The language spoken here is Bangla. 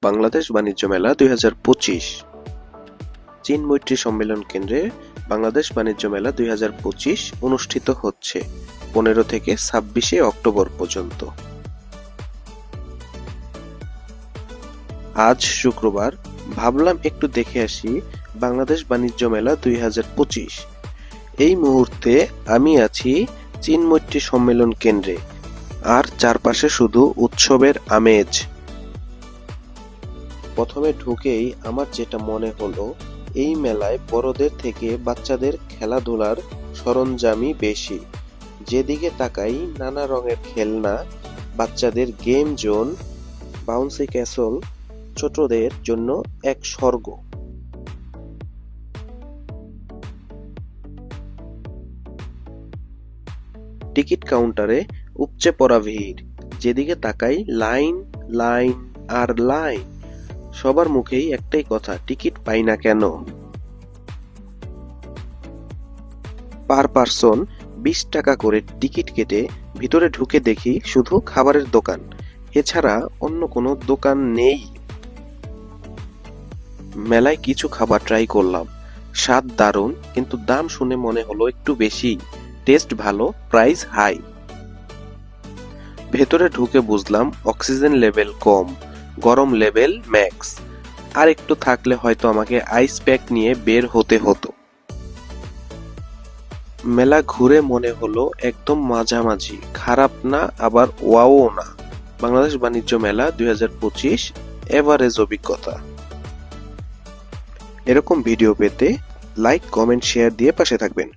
বাংলাদেশ বাণিজ্য মেলা 2025। চীন মৈত্রী সম্মেলন কেন্দ্রে বাংলাদেশ বাণিজ্য মেলা 2025 অনুষ্ঠিত হচ্ছে 15 থেকে 26 অক্টোবর পর্যন্ত। আজ শুক্রবার, ভাবলাম একটু দেখে আসি বাংলাদেশ বাণিজ্য মেলা 2025। এই মুহূর্তে আমি আছি চীন মৈত্রী সম্মেলন কেন্দ্রে, আর চারপাশে শুধু উৎসবের আমেজ। প্রথমে ঢুকেই আমার যেটা মনে হলো, এই মেলায় বড়দের থেকে বাচ্চাদের খেলাধুলার সরঞ্জামই বেশি। যেদিকে তাকাই নানা রঙের খেলনা, বাচ্চাদের গেম জোন, বাউন্সি ক্যাসল ছোটদের জন্য এক স্বর্গ। টিকিট কাউন্টারে উপচে পড়া ভিড়, যেদিকে তাকাই লাইন লাইন আর লাইন। সবার মুখেই একটাই কথা, টিকিট পাই না কেন। পার পারসন 20 টাকা করে টিকিট কেটে ভিতরে ঢুকে দেখি শুধু খাবারের দোকান, এছাড়া অন্য কোনো দোকান নেই। মেলায় কিছু খাবার ট্রাই করলাম, স্বাদ দারুণ, কিন্তু দাম শুনে মনে হলো একটু বেশি। টেস্ট ভালো, প্রাইস হাই। ভেতরে ঢুকে বুঝলাম অক্সিজেন লেভেল কম, গরম লেভেল ম্যাক্স। আর একটু থাকলে হয়তো আমাকে আইস প্যাক নিয়ে বের হতে হতো। মেলা ঘুরে মনে হলো একদম মাঝামাঝি, খারাপ না আবার ওয়াও না। বাংলাদেশ বাণিজ্য মেলা 2025 এভারেজ অভিজ্ঞতা। এরকম ভিডিও পেতে লাইক, কমেন্ট, শেয়ার দিয়ে পাশে থাকবেন।